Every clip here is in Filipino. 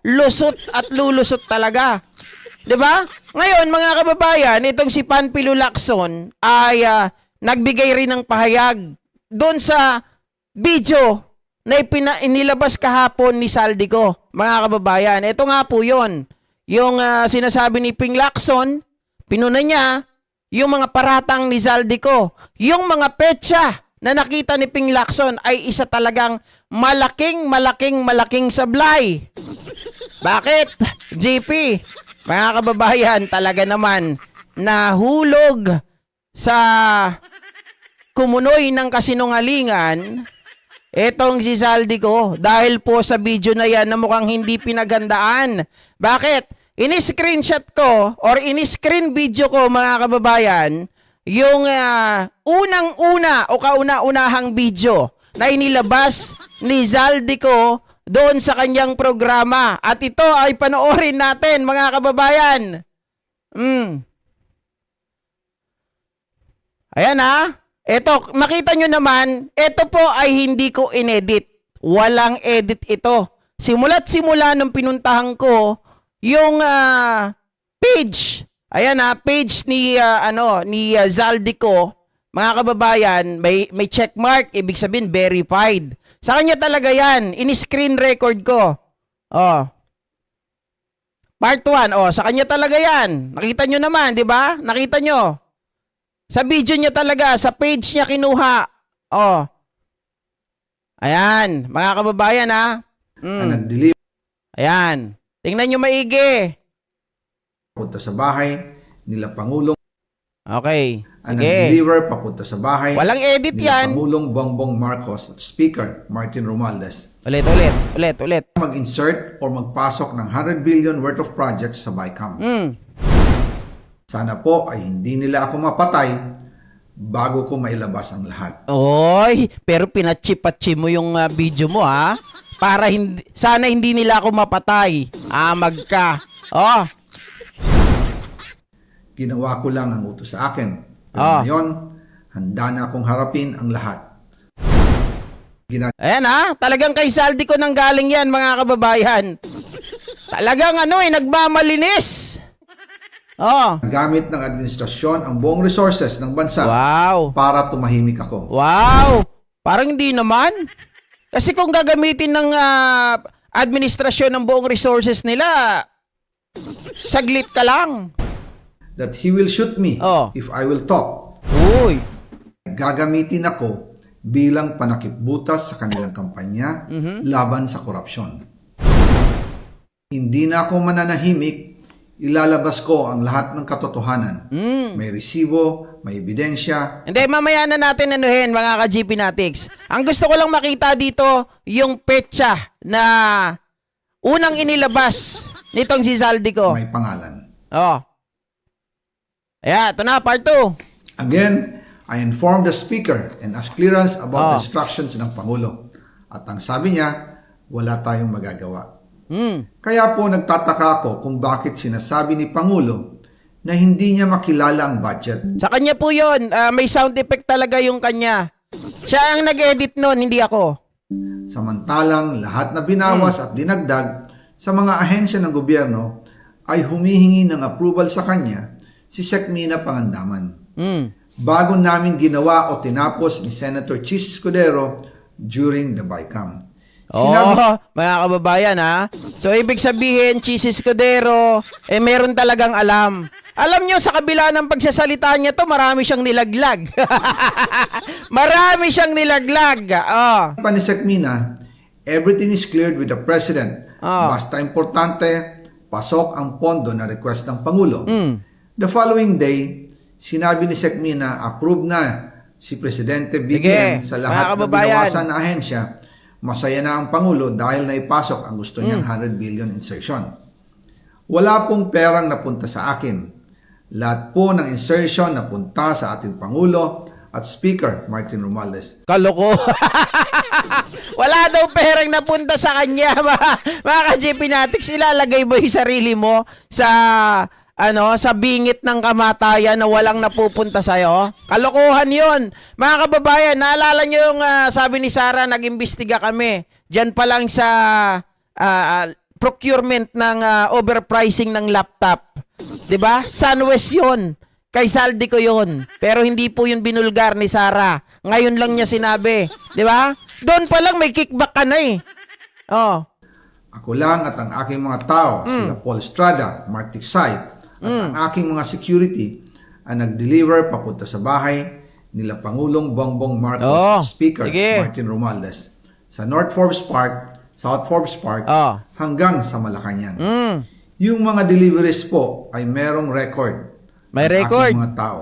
lusot at lulusot talaga. 'Di ba? Ngayon, mga kababayan, itong si Panfilo Lacson ay nagbigay rin ng pahayag doon sa video na inilabas kahapon ni Saldico, mga kababayan. Ito nga po 'yon. Yung sinasabi ni Ping Lacson, pinuna niya yung mga paratang ni Saldico. Yung mga petsa na nakita ni Ping Lacson ay isa talagang malaking sablay. Bakit? JP, mga kababayan, talaga naman nahulog sa kumunoy ng kasinungalingan etong si Saldico dahil po sa video na yan na mukhang hindi pinagandaan. Bakit? Ini-screenshot ko or ini-screen video ko, mga kababayan, yung unang-una o kauna-unahang video na inilabas ni Saldico doon sa kanyang programa. At ito ay panoorin natin, mga kababayan. Ayan ha. Ito, makita nyo naman, ito po ay hindi ko inedit. Walang edit ito. Simula't simula nung pinuntahan ko yung page. Ayan ha, page ni Saldico, mga kababayan, may check mark, ibig sabihin verified. Sa kanya talaga yan, ini-screen record ko. Oh. Part 1, sa kanya talaga yan. Nakita nyo naman, di ba? Nakita nyo. Sa video niya talaga, sa page niya kinuha. Oh. Ayan, mga kababayan ha. Nag-deliver. Ayan. Tingnan nyo maigi. Papunta sa bahay nila Pangulong. Okay. Ang Sige. nag-deliver papunta sa bahay Walang edit nila yan. Pangulong Bongbong Marcos at Speaker Martin Romualdez. Ulit. Mag-insert or magpasok ng 100 billion worth of projects sa BICAM. Sana po ay hindi nila ako mapatay bago ko mailabas ang lahat. Oy, pero pinatsi-patsi mo yung video mo ha. Para sana hindi nila ako mapatay. Magka. Oh. Ginawa ko lang ang utos sa akin. Pero ngayon, handa na akong harapin ang lahat. Ayan ha, talagang kay Saldico nang galing yan, mga kababayan. Talagang nagmamalinis. Gamit ng administrasyon ang buong resources ng bansa para tumahimik ako. Wow! Parang hindi naman. Kasi kung gagamitin ng administrasyon ng buong resources nila, saglit ka lang. That he will shoot me if I will talk. Uy! Gagamitin ako bilang panakipbutas sa kanilang kampanya laban sa korupsyon. Hindi na ako mananahimik. Ilalabas ko ang lahat ng katotohanan. May resibo, may ebidensya. Hindi, mamaya na natin anuhin, mga ka-GP Natics. Ang gusto ko lang makita dito, yung petsa na unang inilabas nitong si Saldico. May pangalan. Ayan, ito na, part 2. Again, I informed the Speaker and asked clearance about the instructions ng Pangulo. At ang sabi niya, wala tayong magagawa. Kaya po nagtataka ako kung bakit sinasabi ni Pangulo na hindi niya makilala ang budget. Sa kanya po yun, may sound effect talaga yung kanya. Siya ang nag-edit nun, hindi ako. Samantalang lahat na binawas at dinagdag sa mga ahensya ng gobyerno ay humihingi ng approval sa kanya si Sec. Mina Pangandaman. Bago namin ginawa o tinapos ni Senator Chis Escudero during the BICAM. Mga kababayan ha. So, ibig sabihin, Chis Escudero, meron talagang alam. Alam nyo, sa kabila ng pagsasalita niya to, marami siyang nilaglag. Marami siyang nilaglag. Pa ni Sec. Mina, everything is cleared with the President. Basta importante, pasok ang pondo na request ng Pangulo. The following day, sinabi ni Sec. Mina, approve na si Presidente BBM sa lahat ng binawasan na ahensya. Masaya na ang Pangulo dahil naipasok ang gusto niyang 100 billion insertion. Wala pong perang napunta sa akin. Lahat po ng insertion napunta sa ating Pangulo at Speaker Martin Romualdez. Kaloko. Wala daw perang napunta sa kanya. Mga ka-GP Natics, ilalagay mo yung sarili mo sa sa bingit ng kamatayan na walang napupunta sa'yo. Kalokohan yun. Mga kababayan, naalala nyo yung sabi ni Sarah, nag-imbestiga kami. Diyan pa lang sa procurement ng overpricing ng laptop. 'Di ba? Sunwest 'yon. Kay Saldi ko 'yon. Pero hindi po 'yun binulgar ni Sara. Ngayon lang niya sinabi, 'di ba? Doon pa lang may kickback ka na eh. Oh. Ako lang at ang aking mga tao, sila Paul Estrada, Mark Tiksay, at ang aking mga security ang nag-deliver papunta sa bahay nila Pangulong Bongbong Marcos Oh, at Speaker sige. Martin Romualdez sa North Forbes Park, South Forbes Park, Oh. hanggang sa Malacanang. Yung mga deliveries po ay merong record. May ng record. aking mga tao.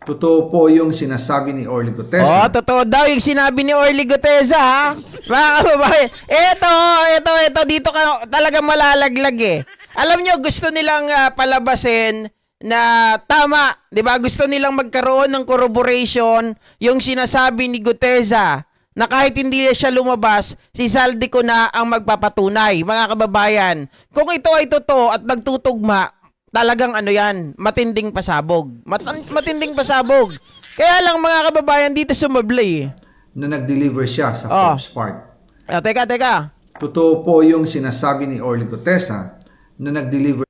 Totoo po yung sinasabi ni Orly Oh, Gutesa. totoo daw yung sinabi ni Orly Gutesa, ha? Mga kababayan, ito, dito ka talaga malalaglag eh. Alam nyo, gusto nilang palabasin na tama, di ba? Gusto nilang magkaroon ng corroboration yung sinasabi ni Gutesa na kahit hindi siya lumabas, si Saldico na ang magpapatunay. Mga kababayan, kung ito ay totoo at nagtutugma, talagang ano yan, matinding pasabog. Matinding pasabog. Kaya lang mga kababayan dito sumablay. Na nag-deliver siya sa Oh. Forbes Park. Teka. Totoo po yung sinasabi ni Orly Gutesa na nag-deliver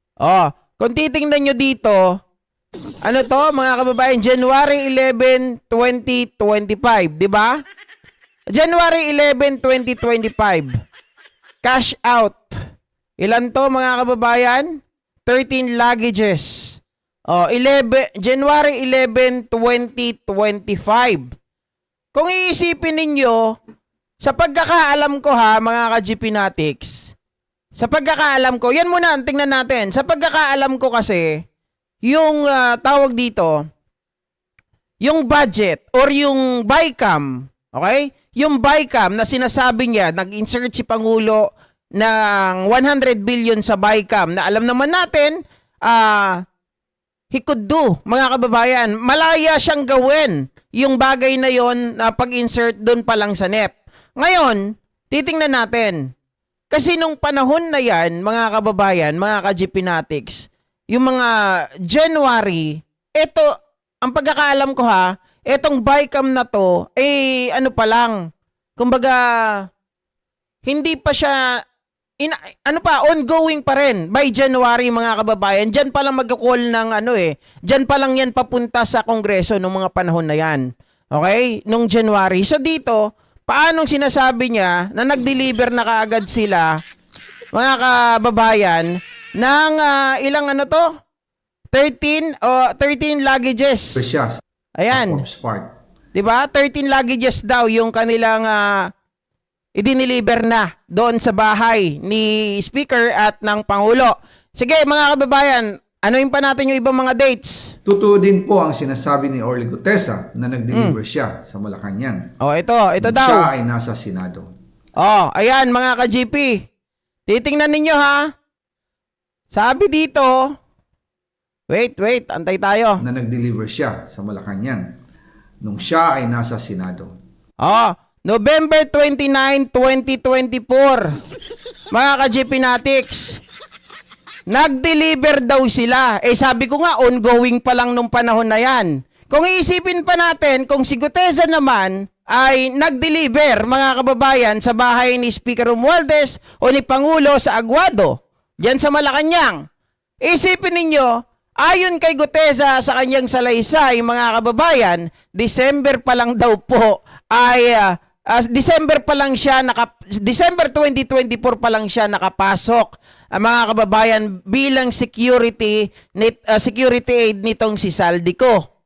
Kung titingnan nyo dito, ano to mga kababayan, January 11, 2025, di ba? January 11, 2025. Cash out. Ilan to mga kababayan? 13 luggages. January 11, 2025. Kung iisipin ninyo, sa pagkakaalam ko ha, mga ka-GP Natics, sa pagkakaalam ko, yan muna, tingnan natin. Sa pagkakaalam ko kasi, yung tawag dito, yung budget or yung BICAM, okay? Yung BICAM na sinasabi niya, nag-insert si Pangulo ng 100 billion sa BICAM na alam naman natin, he could do, mga kababayan. Malaya siyang gawin yung bagay na yon na pag-insert doon pa lang sa NEP. Ngayon, titingnan natin. Kasi nung panahon na yan, mga kababayan, mga ka-GP Natics, yung mga January, ito, ang pagkakaalam ko ha, etong BICAM na to, ano pa lang, kumbaga, hindi pa siya, ongoing pa rin by January mga kababayan. Diyan pa lang mag-call ng diyan pa lang yan papunta sa Kongreso nung mga panahon na yan. Okay? Nung January. So dito, paanong sinasabi niya na nag-deliver na kaagad sila, mga kababayan, ng ilang 13 luggages. siya sa Ayan. Forbes Park. 'Di ba? 13 luggages daw yung kanilang i-deliver na doon sa bahay ni Speaker at ng Pangulo. Sige mga kababayan, anuin pa natin yung ibang mga dates. Totoo din po ang sinasabi ni Orly Gutesa na nag-deliver siya sa Malacanang. Ito daw. Siya ay nasa Senado. Ayan mga ka-GP. Titingnan ninyo ha. Sabi dito, wait, antay tayo. Na nag-deliver siya sa Malacanang nung siya ay nasa Senado. November 29, 2024. Mga ka-GP Natics, nag-deliver daw sila. Sabi ko nga, ongoing pa lang nung panahon na yan. Kung iisipin pa natin, kung si Gutesa naman ay nag-deliver, mga kababayan, sa bahay ni Speaker Romualdez o ni Pangulo sa Aguado, diyan sa Malacanang. Isipin ninyo, ayon kay Gutesa sa kanyang salaysay, mga kababayan, December pa lang daw po ay December 2024 pa lang siya nakapasok, mga kababayan, bilang security aid nitong si Saldico.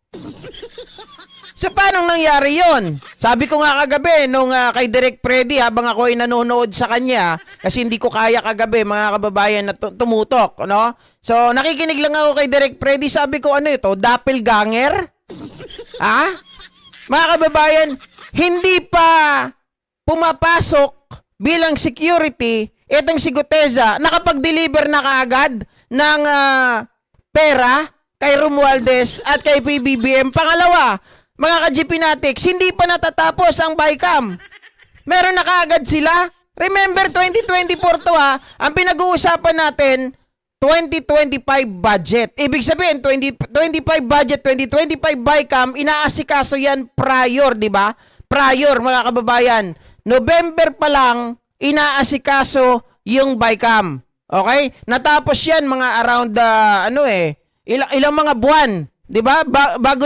So paano nangyari yon? Sabi ko nga kagabi nung kay Direk Freddy habang ako ay nanonood sa kanya, kasi hindi ko kaya kagabi mga kababayan na tumutok, no? So nakikinig lang ako kay Direk Freddy, sabi ko ano ito, doppelganger? Mga kababayan, hindi pa pumapasok bilang security itong si Gutesa, nakapag-deliver na kaagad ng pera kay Romualdez at kay PBBM. Pangalawa, mga ka-GP Natics, hindi pa natatapos ang BICAM. Meron na kaagad sila. Remember, 2024 to ha. Ang pinag-uusapan natin, 2025 budget. Ibig sabihin, 2025 budget, 2025 BICAM, inaasikaso yan prior, di ba? Prior, mga kababayan. November pa lang, inaasikaso yung BICAM. Okay? Natapos yan mga around ilang mga buwan, 'di ba? Bago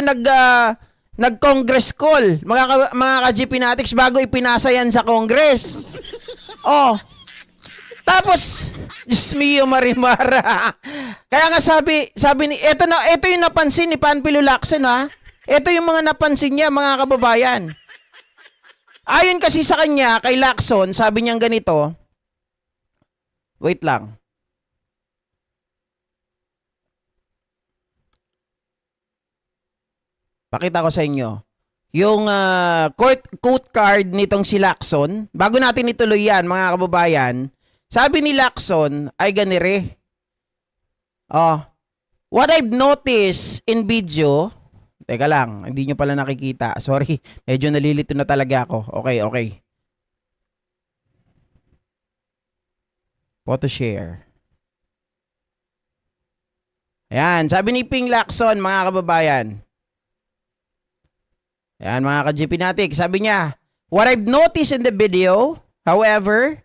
nag-Congress call, mga ka-GP Natics, bago ipinasa yan sa Congress. Oh. Tapos, Diyos mio, Marimara. Kaya nga sabi ni, ito yung napansin ni Panfilo Lacson, ha? Ito yung mga napansin niya, mga kababayan. Ayon kasi sa kanya, kay Lacson, sabi niyang ganito, wait lang. Pakita ko sa inyo. Yung quote card nitong si Lacson, bago natin ituloy yan, mga kababayan, sabi ni Lacson ay ganire. What I've noticed in video, teka lang, hindi nyo pala nakikita. Sorry, medyo nalilito na talaga ako. Okay. Photo share. Ayan, sabi ni Ping Lacson, mga kababayan. Ayan, mga ka-GP Natics, sabi niya, what I've noticed in the video, however,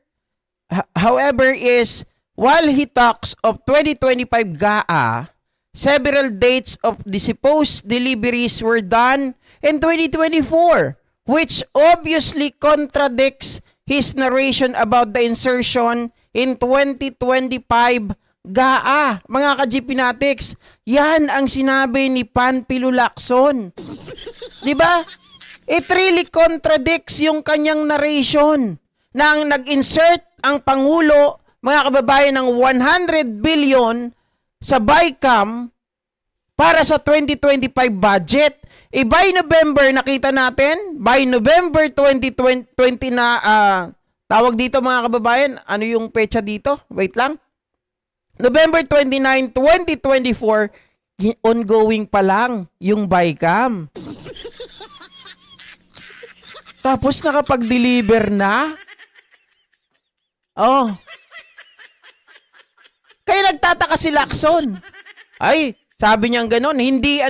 is while he talks of 2025 GAA, several dates of the supposed deliveries were done in 2024, which obviously contradicts his narration about the insertion in 2025 GAA. Mga ka-GP Natics, yan ang sinabi ni Panfilo Lacson. Diba? It really contradicts yung kanyang narration na ang nag-insert ang Pangulo, mga kababayan, ng 100 billion sa BICAM para sa 2025 budget. By November, nakita natin, by November 2020 na, tawag dito mga kababayan, ano yung petsa dito? Wait lang. November 29, 2024, ongoing pa lang yung BICAM. Tapos nakapag-deliver na? Oh. Kaya nagtataka si Lacson. Ay, sabi niyang ganon, hindi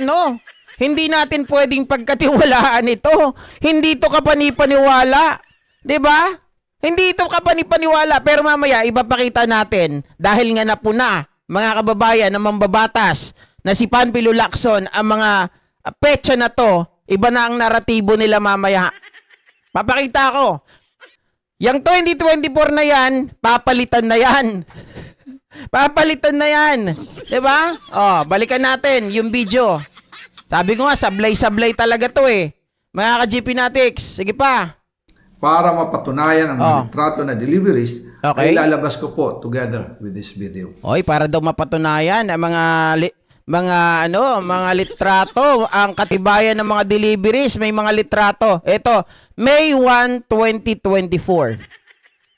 natin pwedeng pagkatiwalaan ito. Hindi ito kapanipaniwala. 'Di ba? Hindi ito kapanipaniwala. Pero mamaya, ipapakita natin, dahil nga napuna, mga kababayan na mambabatas, na si Panfilo Lacson, ang mga petsa na to, iba na ang naratibo nila mamaya. Papakita ko. Yang 2024 na yan, papalitan na yan. Papalitan na yan. Diba? Balikan natin yung video. Sabi ko nga, sablay-sablay talaga to eh. Mga ka-GP Natics, sige pa. Para mapatunayan ang mga litrato na deliveries, Okay. ay lalabas ko po together with this video. Oy, para daw mapatunayan ang mga litrato, ang katibayan ng mga deliveries, may mga litrato. Ito, May 1, 2024.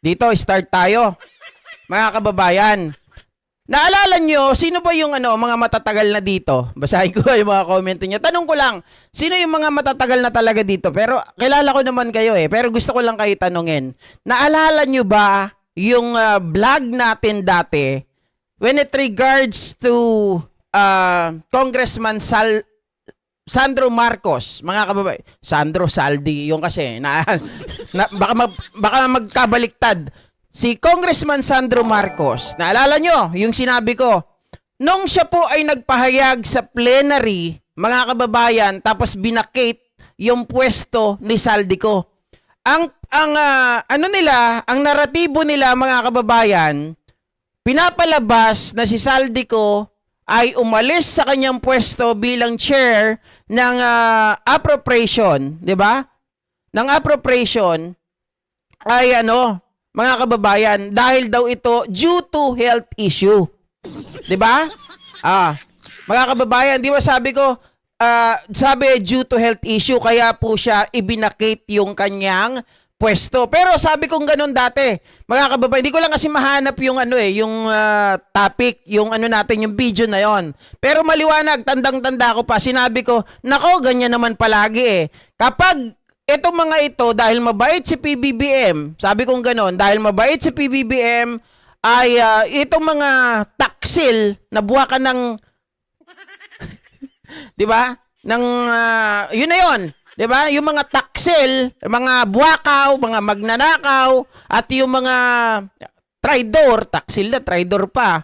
Dito, start tayo. Mga kababayan, naalala nyo, sino ba yung mga matatagal na dito? Basahin ko yung mga comment niyo. Tanong ko lang, sino yung mga matatagal na talaga dito? Pero kilala ko naman kayo eh, pero gusto ko lang kayo tanungin. Naalala nyo ba yung vlog natin dati when it regards to Congressman Sandro Marcos, mga kababayan. Sandro Saldi, yung kasi baka magkabaliktad. Si Congressman Sandro Marcos, naalala nyo yung sinabi ko, nung siya po ay nagpahayag sa plenary, mga kababayan, tapos binakate yung pwesto ni Saldico. Ang naratibo nila, mga kababayan, pinapalabas na si Saldico ay umalis sa kanyang pwesto bilang chair ng appropriation, 'di ba? Ng appropriation ay mga kababayan, dahil daw ito due to health issue. 'Di ba? Mga kababayan, 'di ba sabi ko, sabi due to health issue kaya po siya ibinakate yung kanyang pwesto. Pero sabi kong ganun dati, mga kababayan, hindi ko lang kasi mahanap yung yung topic, yung natin, yung video na yon. Pero maliwanag, tandang-tanda ko pa, sinabi ko, nako, ganyan naman palagi eh. Kapag itong mga ito, dahil mabait si PBBM, sabi kong ganun, dahil mabait si PBBM, ay itong mga taksil na buwakan ng, di ba? Yun na yun. 'Di ba? Yung mga taksil, mga buwakaw, mga magnanakaw, at yung mga Traidor, taksil na, traidor pa.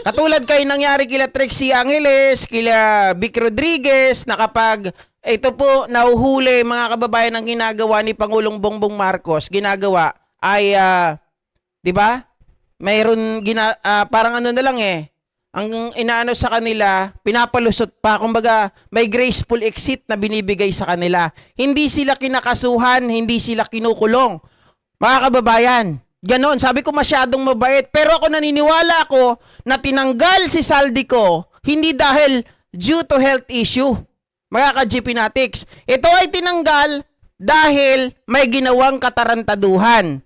Katulad kayo nangyari kila Trixie Angeles, kila Vic Rodriguez, na kapag ito po nahuhuli mga kababayan ang ginagawa ni Pangulong Bongbong Marcos, ginagawa ay, di ba? Mayroon, parang ano na lang ang inaano sa kanila, pinapalusot pa. Kumbaga, may graceful exit na binibigay sa kanila. Hindi sila kinakasuhan, hindi sila kinukulong. Mga kababayan, ganon. Sabi ko masyadong mabait. Pero ako naniniwala ako na tinanggal si Saldico hindi dahil due to health issue. Mga ka-GP Natics. Ito ay tinanggal dahil may ginawang katarantaduhan.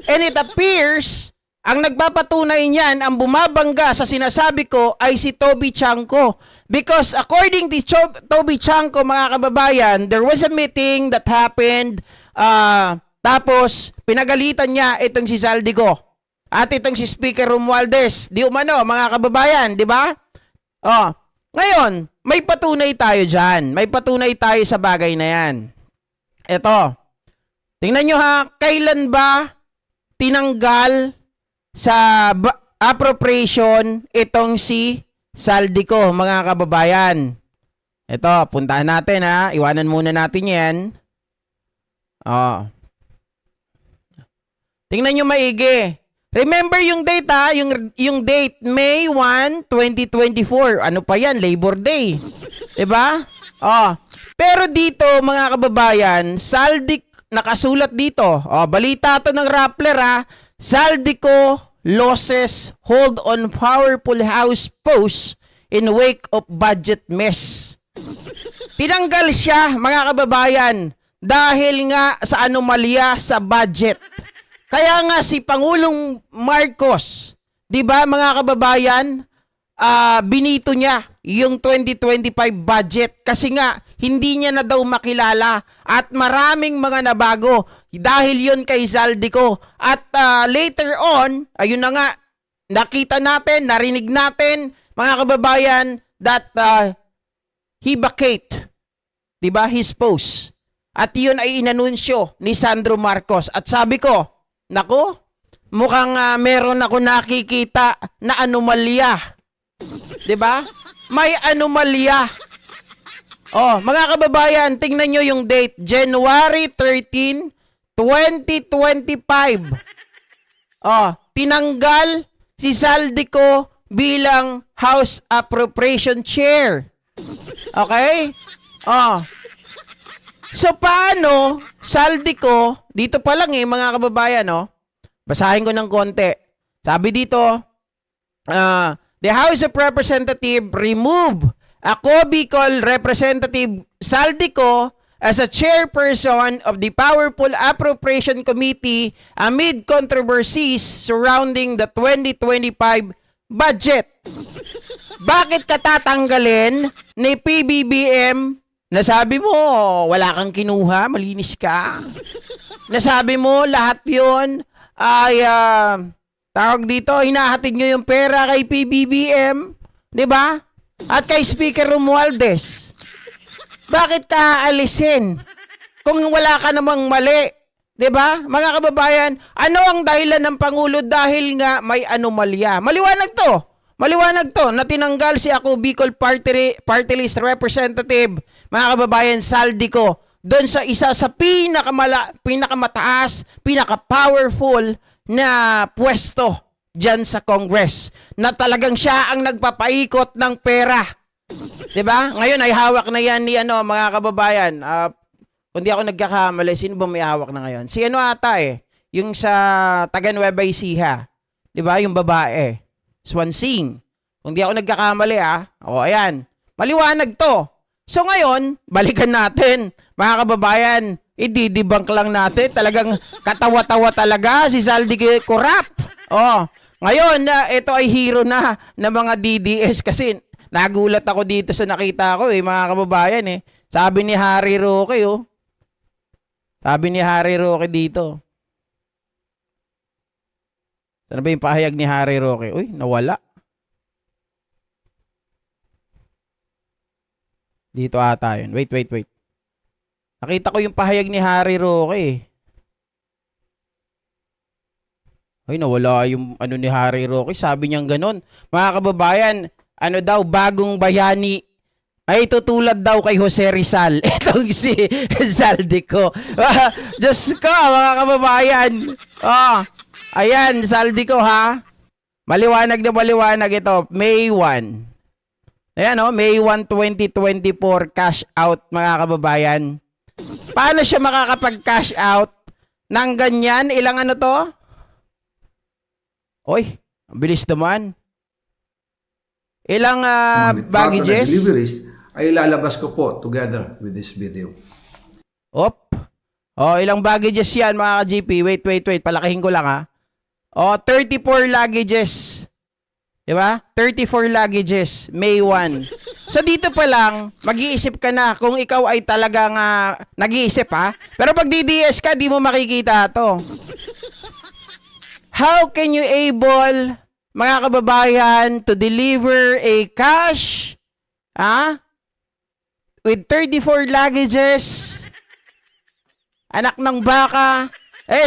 And it appears, ang nagpapatunay niyan, ang bumabangga sa sinasabi ko ay si Toby Chanco. Because according to Toby Chanco, mga kababayan, there was a meeting that happened, tapos pinagalitan niya itong si Saldico at itong si Speaker Romualdez. Di umano, mga kababayan, di ba? Ngayon, may patunay tayo dyan. May patunay tayo sa bagay na yan. Ito. Tingnan nyo ha, kailan ba tinanggal sa appropriation itong si Saldico, mga kababayan? Ito, puntahan natin ha. Iwanan muna natin yan. Tingnan nyo maigi. Remember yung date ha, yung date, May 1, 2024. Ano pa yan? Labor Day. Diba? Pero dito, mga kababayan, nakasulat dito. Balita to ng Rappler ha. Saldico losses hold on powerful House post in wake of budget mess. Tinanggal siya, mga kababayan, dahil nga sa anomalya sa budget. Kaya nga si Pangulong Marcos, 'di ba mga kababayan, binito niya yung 2025 budget kasi nga hindi niya na daw makilala at maraming mga nabago dahil yun kay Saldico. At later on, ayun na nga, nakita natin, narinig natin mga kababayan that he vacate, 'di ba, his post. At yun ay inanunsyo ni Sandro Marcos. At sabi ko, nako, mukhang meron ako nakikita na anomalya. 'Di ba? May anomalya. Mga kababayan, tingnan nyo yung date, January 13, 2025. Tinanggal si Saldico bilang House Appropriation Chair. Okay? So paano Saldico, dito pa lang mga kababayan, basahin ko ng konti. Sabi dito, the House of Representatives remove ako Bicol Representative Saldico as a chairperson of the powerful Appropriation Committee amid controversies surrounding the 2025 budget. Bakit ka tatanggalin ni PBBM? Nasabi mo, wala kang kinuha, malinis ka. Nasabi mo, lahat yun ay, tawag dito, hinahatid nyo yung pera kay PBBM, di ba? At kay Speaker Romualdez. Bakit ka aalisin? Kung wala ka namang mali, di ba? Mga kababayan, ano ang dahilan ng Pangulo dahil nga may anomalya? Maliwanag to na tinanggal si ako Bicol Party List Representative, mga kababayan, Saldico, doon sa isa sa pinakamataas, pinaka-powerful na pwesto dyan sa Congress, na talagang siya ang nagpapaikot ng pera. 'Di ba? Ngayon ay hawak na yan ni mga kababayan. Kung di ako nagkakamali, sino ba may hawak na ngayon? Si ata yung sa taga Nueva Ecija. 'Di ba? Yung babae. Swansing. Kung di ako nagkakamali ayan. Maliwanag to. So ngayon, balikan natin, mga kababayan, ididibunk lang natin. Talagang katawa-tawa talaga si Saldico corrupt. Ngayon, ito ay hero na ng mga DDS kasi nagulat ako dito sa nakita ko mga kababayan Sabi ni Harry Roque Sabi ni Harry Roque dito. Saan ba yung pahayag ni Harry Roque? Uy, nawala. Dito ata yun. Wait. Nakita ko yung pahayag ni Harry Roque Ay, nawala yung ano ni Harry Roque. Sabi niyang ganun. Mga kababayan, ano daw, bagong bayani ay tutulad daw kay Jose Rizal. Itong si Saldico. Diyos ko, mga kababayan. Ayan, Saldico ha. Maliwanag na maliwanag ito. May 1. Ayan May 1, 2024 cash out, mga kababayan. Paano siya makakapag-cash out ng ganyan? Ilang ano to? Oy, ang bilis naman. Ilang Mga litrato na baggages? deliveries ay ilalabas ko po together with this video. Ilang baggages yan, mga ka-GP? Wait. Palakihin ko lang ha. 34 luggages. Diba? 34 luggages. May 1. So dito pa lang, mag-iisip ka na kung ikaw ay talagang nag-iisip ha. Pero pag DDS ka, di mo makikita to. How can you able, mga kababayan, to deliver a cash with 34 luggages? Anak ng baka.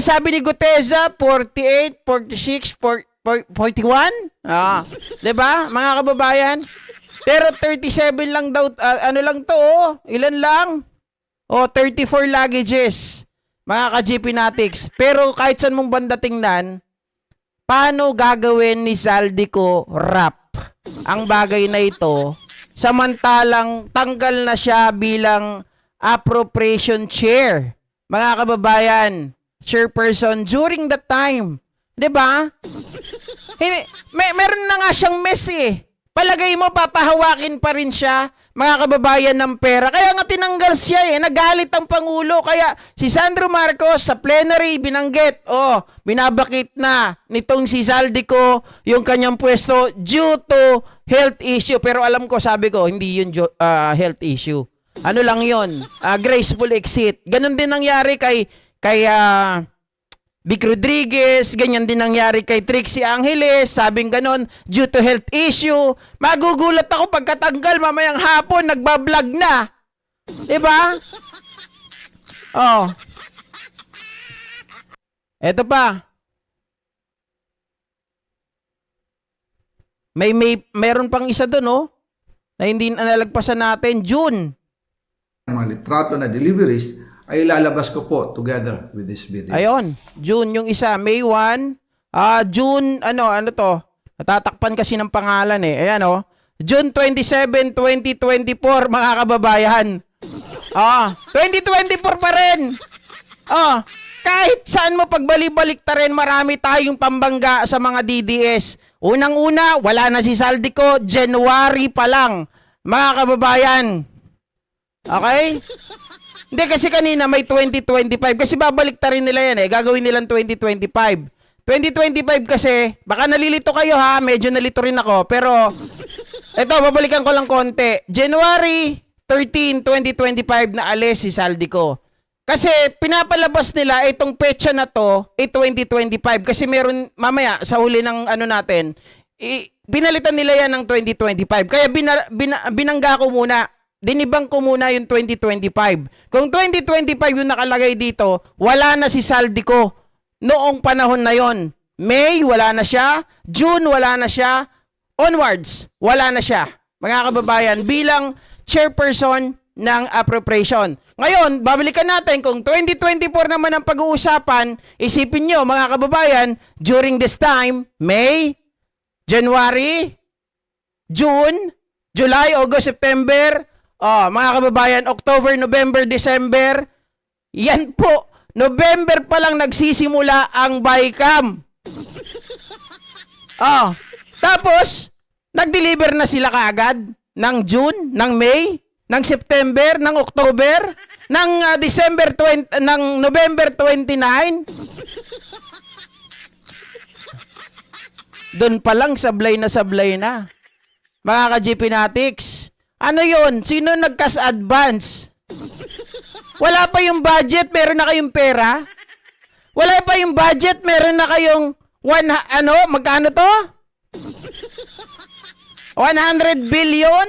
Sabi ni Guteza, 48, 46, 41? Diba, mga kababayan? Pero 37 lang daw, ano lang to, ilan lang? 34 luggages, mga ka-GP Natics. Pero kahit saan mong banda tingnan, paano gagawin ni Saldico rap ang bagay na ito, samantalang tanggal na siya bilang appropriation chair, mga kababayan, chairperson during that time. 'Di ba? Meron na nga siyang mess eh. Palagay mo papahawakin pa rin siya, mga kababayan, ng pera. Kaya nga tinanggal siya eh. Nagalit ang Pangulo. Kaya si Sandro Marcos sa plenary binanggit, binabakit na nitong si Saldico yung kanyang pwesto due to health issue. Pero alam ko, sabi ko, hindi yun health issue. Ano lang yun? Graceful exit. Ganon din nangyari kay Vic Rodriguez, ganyan din nangyari kay Trixie Angeles, sabing ganon, due to health issue. Magugulat ako pagkatanggal, mamayang hapon, nagbablog na. Diba? Eto pa. Meron pang isa doon, na hindi nalagpasan natin, June. Mga litrato na deliveries ay ilalabas ko po together with this video. Ayon, June yung isa, May 1, June, ano to? Natatakpan kasi ng pangalan eh. Ayan June 27, 2024, mga kababayan. 2024 pa rin. Kahit saan mo pagbalik-balik ta rin, marami tayong pambangga sa mga DDS. Unang-una, wala na si Saldico, January pa lang, mga kababayan. Okay? Hindi, kasi kanina may 2025. Kasi babalik ta rin nila yan eh. Gagawin nilang 2025. 2025 kasi, baka nalilito kayo ha. Medyo nalito rin ako. Pero, eto, babalikan ko lang konti. January 13, 2025 na alis si Saldico. Kasi, pinapalabas nila itong petsa na to, 2025. Kasi meron, mamaya, sa huli ng ano natin, pinalitan nila yan ng 2025. Kaya binangga ko muna. Dinibang ko muna yung 2025. Kung 2025 yung nakalagay dito, wala na si Saldico noong panahon na yon. May, wala na siya. June, wala na siya. Onwards, wala na siya. Mga kababayan, bilang chairperson ng appropriation. Ngayon, babalikan natin kung 2024 naman ang pag-uusapan, isipin nyo, mga kababayan, during this time, May, January, June, July, August, September, mga kababayan, October, November, December, yan po, November pa lang nagsisimula ang BICAM. Tapos, nag-deliver na sila kaagad ng June, ng May, ng September, ng October, ng December 20, ng November 29. Doon pa lang sablay na. Mga ka-GP Natics, ano yun? Sino nag-cash advance? Wala pa yung budget, meron na kayong pera? Wala pa yung budget, meron na kayong magkano to? 100 billion?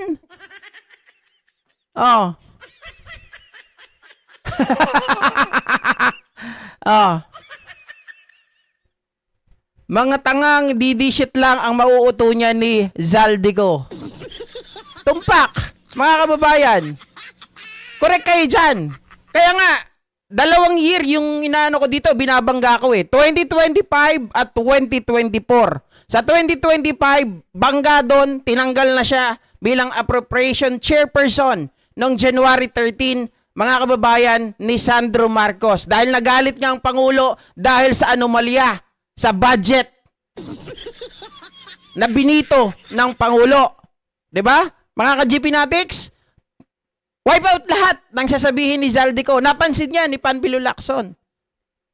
Mga tangang didishit lang ang mauuto niya ni Zaldico. Tumpak, mga kababayan. Correct kayo dyan. Kaya nga, 2 year yung inaano ko dito, binabangga ko 2025 at 2024. Sa 2025, bangga doon, tinanggal na siya bilang appropriation chairperson noong January 13, mga kababayan, ni Sandro Marcos. Dahil nagalit nga ang Pangulo dahil sa anomalya sa budget na binito ng Pangulo. 'Di ba? Mga ka-GP Natics, wipe out lahat ng sasabihin ni Zaldico. Napansin niya ni Panfilo Lacson.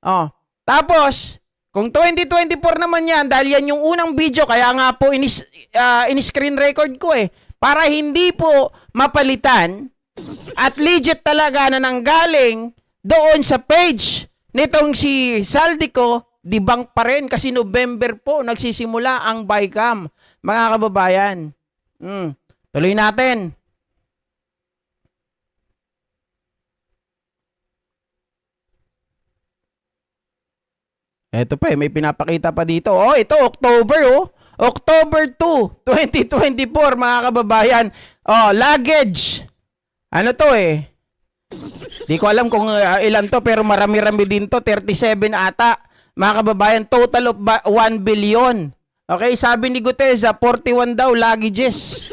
Oh. Tapos, kung 2024 naman yan, dahil yan yung unang video, kaya nga po in-screen record ko para hindi po mapalitan at legit talaga na nanggaling doon sa page nitong si Zaldico, debunk pa rin kasi November po nagsisimula ang BICAM, mga kababayan. Tuloy natin. Eto pa may pinapakita pa dito. Oh, ito, October, October 2, 2024, mga kababayan. Oh, luggage. Ano to Di ko alam kung ilan to, pero marami-rami din to. 37 ata. Mga kababayan, total of 1 billion. Okay, sabi ni Guteza, 41 daw luggages.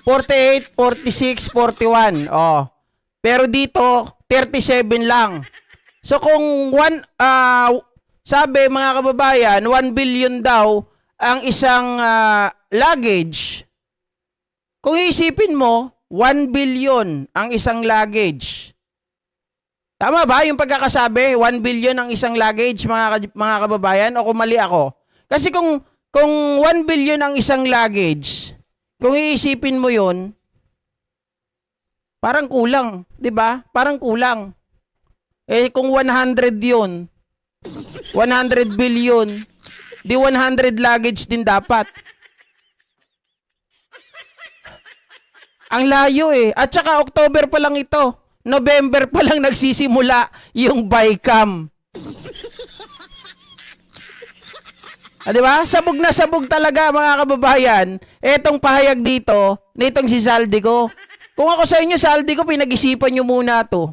48, 46, 41. Oh. Pero dito, 37 lang. So kung sabi mga kababayan, 1 billion daw ang isang luggage. Kung iisipin mo, 1 billion ang isang luggage. Tama ba yung pagkakasabi? 1 billion ang isang luggage, mga kababayan? O kung mali ako? Kasi kung 1 billion ang isang luggage, kung iisipin mo yun, parang kulang. 'Di ba? Parang kulang. Kung 100 yun, 100 billion, di 100 luggage din dapat. Ang layo At saka October pa lang ito. November pa lang nagsisimula yung BICAM. Di ba? Sabog na sabog talaga, mga kababayan. Etong pahayag dito, nitong si Zaldico. Kung ako sa inyo, Zaldico, pinag-isipan nyo muna to.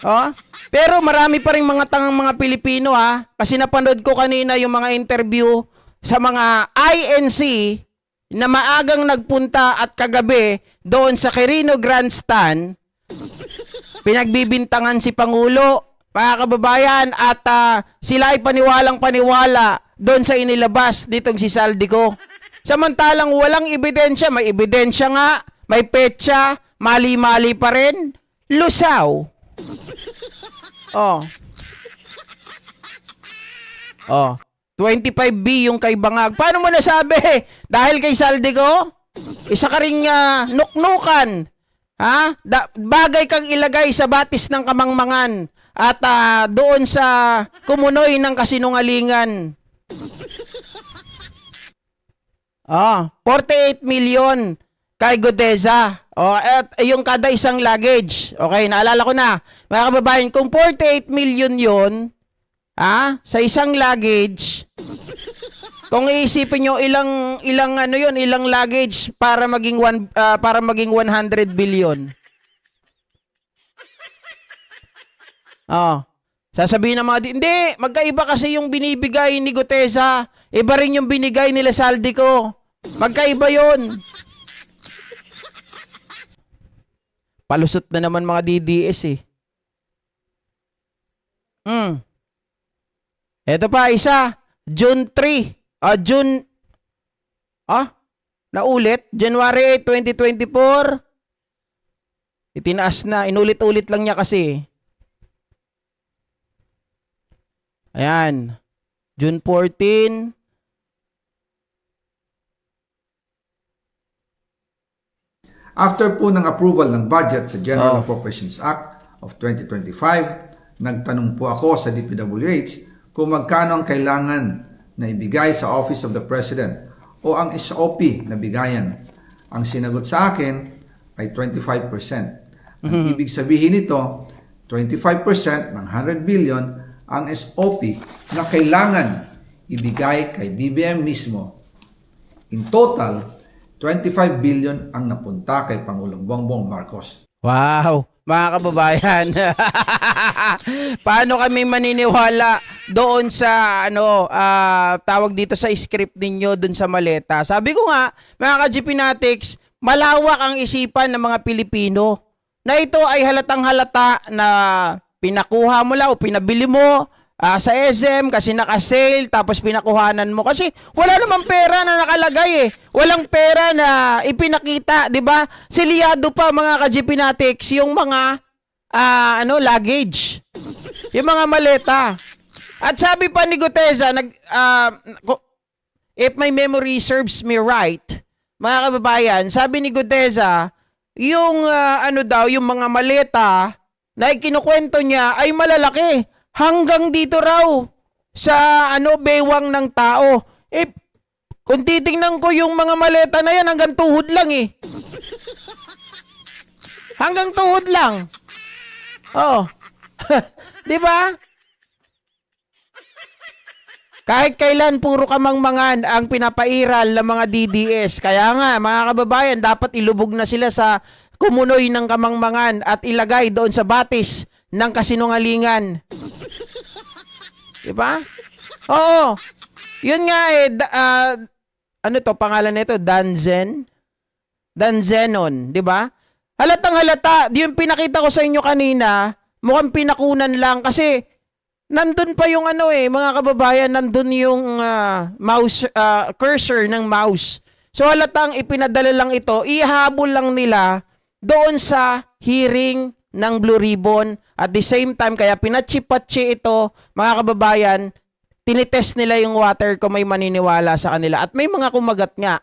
Oh? Pero marami pa rin mga tangang mga Pilipino kasi napanood ko kanina yung mga interview sa mga INC na maagang nagpunta at kagabi doon sa Quirino Grandstand. Pinagbibintangan si Pangulo, mga kababayan, at sila ay paniwalang-paniwala doon sa inilabas nitong si Zaldico. Samantalang walang ebidensya, may ebidensya nga, may petsa, mali-mali pa rin, lusaw. Oh. 25B yung kay Bangag. Paano mo nasabi? Dahil kay Zaldico? Isa ka ring nuknukan. Bagay kang ilagay sa batis ng kamangmangan at doon sa kumunoy ng kasinungalingan. 48 million kay Guteza. At yung kada isang luggage. Okay, naalala ko na. Mga kababayan, kung 48 million yun, sa isang luggage, kung iisipin nyo ilang luggage para maging 100 billion. Sasabihin ng mga hindi, magkaiba kasi yung binibigay ni Guteza, iba rin yung binigay nila Zaldico. Magkaiba 'yon. Palusot na naman mga DDS Ito pa isa, June 3. Naulit, January 8, 2024. Itinaas na, inulit-ulit lang niya kasi. Ayan, June 14. After po ng approval ng budget sa General Appropriations Act of 2025, nagtanong po ako sa DPWH kung magkano ang kailangan na ibigay sa Office of the President o ang SOP na bigayan. Ang sinagot sa akin ay 25%. Ang ibig sabihin nito, 25% ng 100 billion ang SOP na kailangan ibigay kay BBM mismo. In total, 25 billion ang napunta kay Pangulong Bongbong Marcos. Wow, mga kababayan. Paano kami maniniwala doon sa tawag dito sa script ninyo doon sa maleta? Sabi ko nga, mga ka-GPnatics, malawak ang isipan ng mga Pilipino na ito ay halatang halata na pinakuha mo lang o pinabili mo sa SM kasi naka-sale tapos pinakuhanan mo kasi wala namang pera na nakalagay eh. Walang pera na ipinakita, 'di ba? Siliyado pa mga ka-GPnatics yung mga luggage. Yung mga maleta. At sabi pa ni Guteza, if my memory serves me right, mga kababayan, sabi ni Guteza, yung yung mga maleta na ikinukwento niya ay malalaki. Hanggang dito raw sa bewang ng tao. Eh, kung titingnan ko yung mga maleta na yan, hanggang tuhod lang eh. Hanggang tuhod lang. Oh. 'Di ba? Kahit kailan puro kamangmangan ang pinapairal ng mga DDS. Kaya nga, mga kababayan, dapat ilubog na sila sa kumunoy ng kamangmangan at ilagay doon sa batis ng kasinungalingan. Diba? Oo. Yun nga pangalan nito? Danzenon, di ba? Halatang halata, yung pinakita ko sa inyo kanina, mukhang pinakunan lang kasi nandun pa yung mga kababayan, nandun yung mouse, cursor ng mouse. So halatang ipinadala lang ito, ihabol lang nila doon sa hearing ng Blue Ribbon. At the same time, kaya pinatsi-patsi ito, mga kababayan, tinitest nila yung water kung may maniniwala sa kanila. At may mga kumagat nga.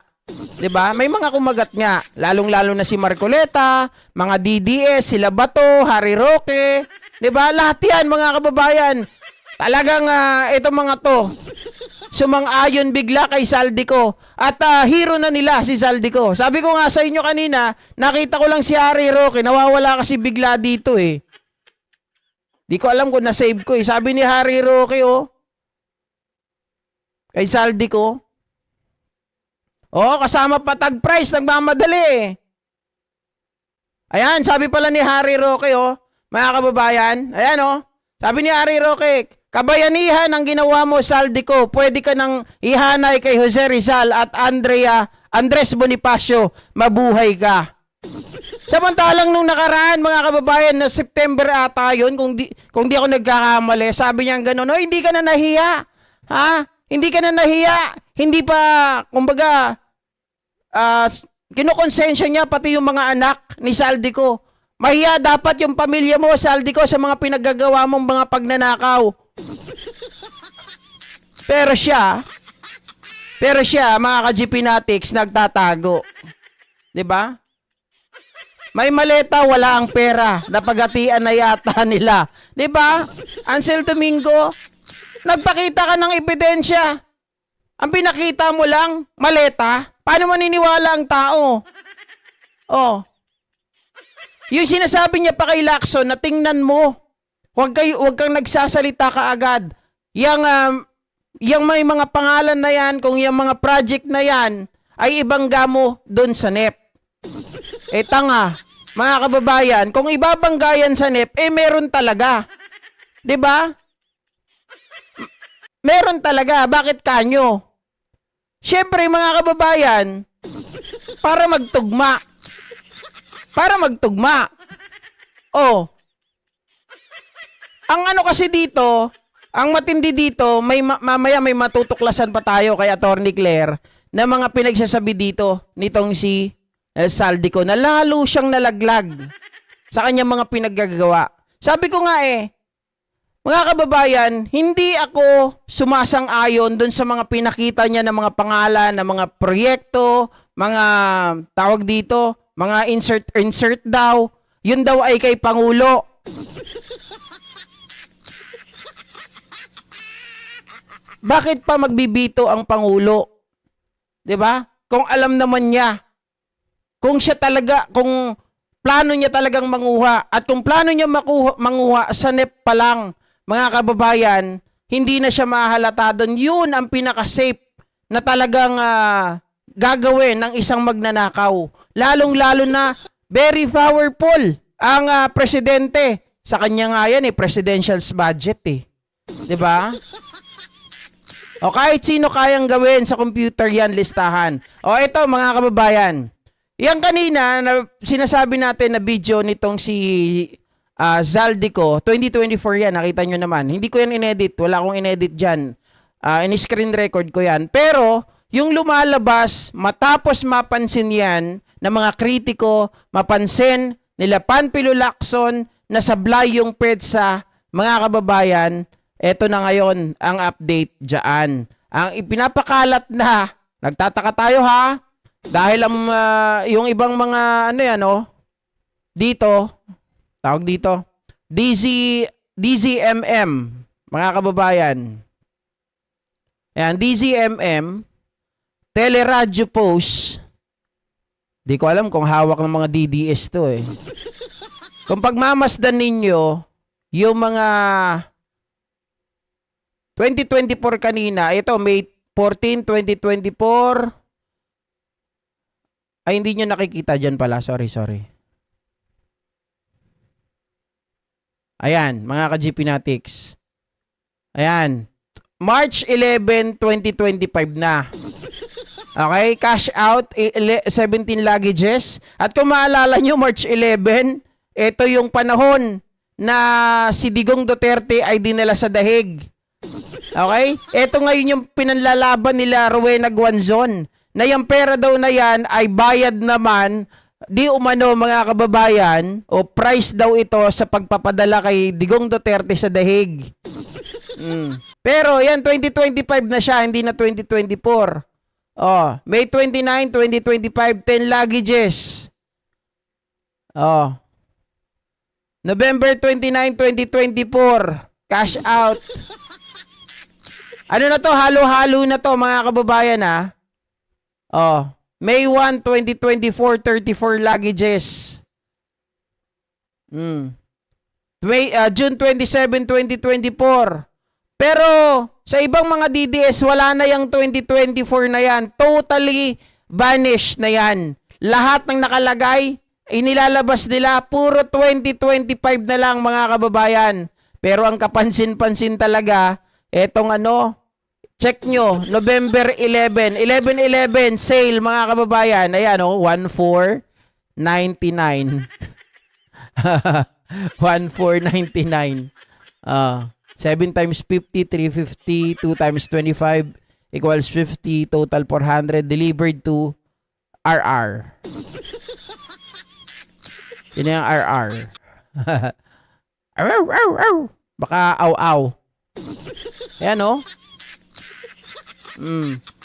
'Di ba? May mga kumagat nga. Lalong-lalo na si Marcoleta, mga DDS, sila Bato, Harry Roque. 'Di ba? Lahat yan, mga kababayan. Talagang itong mga to, sumang-ayon bigla kay Saldico. At hero na nila si Saldico. Sabi ko nga sa inyo kanina, nakita ko lang si Harry Roque, nawawala kasi bigla dito eh. Di ko alam kung na-save ko eh. Sabi ni Harry Roque kay Saldico, kasama pa tag price, nagmamadali eh. Ayan, sabi pala ni Harry Roque mga kababayan, ayan sabi ni Harry Roque, kabayanihan ang ginawa mo, Saldico. Pwede ka nang ihanay kay Jose Rizal at Andres Bonifacio. Mabuhay ka. Samantalang nung nakaraan, mga kababayan, na September ata yun, kung di ako nagkakamali, sabi niya gano'n, hindi ka na nahiya. Ha? Hindi ka na nahiya. Hindi pa, kumbaga, kinukonsensya niya pati yung mga anak ni Saldico. Mahiya dapat yung pamilya mo, Saldico, sa mga pinaggagawa mong mga pagnanakaw. Pero siya, mga ka-GPnatics, nagtatago. 'Di ba? May maleta, wala ang pera. Napagatian na yata nila. 'Di ba? Ansel Domingo, nagpakita ka ng ebidensya. Ang pinakita mo lang, maleta. Paano maniniwala ang tao? Yung sinasabi niya pa kay Lacson na tingnan mo. Huwag kang nagsasalita kaagad. Yang may mga pangalan na yan, kung yung mga project na yan, ay ibangga mo doon sa NEP. Tanga, mga kababayan, kung ibabangga yan sa NEP, meron talaga. 'Di ba? Meron talaga. Bakit kanyo? Siyempre, mga kababayan, para magtugma. Ang kasi dito, ang matindi dito, mamaya may matutuklasan pa tayo kay Attorney Claire na mga pinagsasabi dito nitong si Saldico na lalo siyang nalaglag sa kanyang mga pinaggagawa. Sabi ko nga mga kababayan, hindi ako sumasang-ayon dun sa mga pinakita niya ng mga pangalan, ng mga proyekto, mga tawag dito, mga insert daw. Yun daw ay kay Pangulo. Bakit pa magbibito ang Pangulo? 'Di ba? Kung alam naman niya, kung plano niya talagang manguha, at kung plano niya manguha sa NEP pa lang, mga kababayan, hindi na siya mahalata doon. Yun ang pinaka-safe na talagang gagawin ng isang magnanakaw. Lalong-lalo na very powerful ang presidente. Sa kanya nga yan presidential's budget 'Di ba? O kahit sino kayang gawin sa computer yan, listahan. O ito mga kababayan, yan kanina na sinasabi natin na video nitong si Zaldico, 2024 yan, nakita nyo naman. Hindi ko yan inedit, wala akong inedit dyan. In-screen record ko yan. Pero yung lumalabas, matapos mapansin yan ng mga kritiko, mapansin nila Panfilo Lacson na sablay yung PEDSA, mga kababayan, eto na ngayon ang update dyan. Ang ipinapakalat na, nagtataka tayo ha, dahil yung ibang mga dito, tawag dito, DZMM, mga kababayan. Ayan, DZMM, Teleradyo Post, di ko alam kung hawak ng mga DDS to Kung pagmamasdan ninyo, yung mga 2024 kanina, ito May 14, 2024. Ay, hindi nyo nakikita dyan pala. Sorry. Ayan, mga ka-GPnatics. Ayan. March 11, 2025 na. Okay, cash out 17 luggages. At kung maalala nyo, March 11, ito yung panahon na si Digong Duterte ay dinala sa dahig. Okay? Ito ngayon yung pinanlalaban nila Rowena Guanzon na yung pera daw na yan ay bayad naman di umano mga kababayan o price daw ito sa pagpapadala kay Digong Duterte sa dahig. Pero yan 2025 na siya, hindi na 2024. Oh, May 29, 2025, 10 luggages. Oh. November 29, 2024, cash out. Ano na to? Halo-halo na to mga kababayan Oh, May 1, 2024, 34 luggages. June 27, 2024. Pero sa ibang mga DDS, wala na yung 2024 na yan. Totally vanished na yan. Lahat ng nakalagay, inilalabas nila, puro 2025 na lang mga kababayan. Pero ang kapansin-pansin talaga, etong check nyo, November 11, 11/11 sale mga kababayan. Ayan 1499. 1499. 7 times 50, 350, 2 times 25 equals 50, total 400, delivered to RR. Yun yung RR. Baka aw-aw. Ayan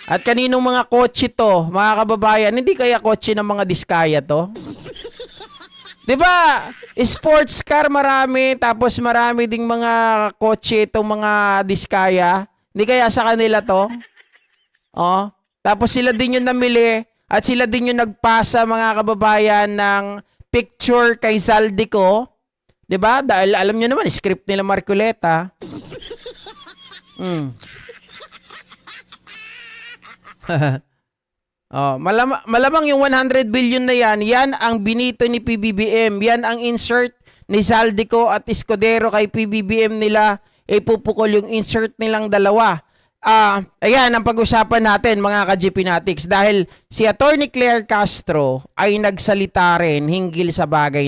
At kaninong mga kotse to, mga kababayan, hindi kaya kotse ng mga diskaya to? 'Di ba? Sports car marami, tapos marami ding mga kotse itong mga diskaya. Hindi kaya sa kanila to? Oh, tapos sila din yung namili at sila din yung nagpasa mga kababayan ng picture kay Zaldico. 'Di ba? Dahil alam niyo naman, script nila Marcoleta. Malamang yung 100 billion na yan ang binito ni PBBM. Yan ang insert ni Zaldico at Escudero kay PBBM nila. Ipupukol yung insert nilang dalawa. Ayan ang pag-usapan natin mga ka-GPnatics dahil si Attorney Claire Castro ay nagsalita rin hinggil sa bagay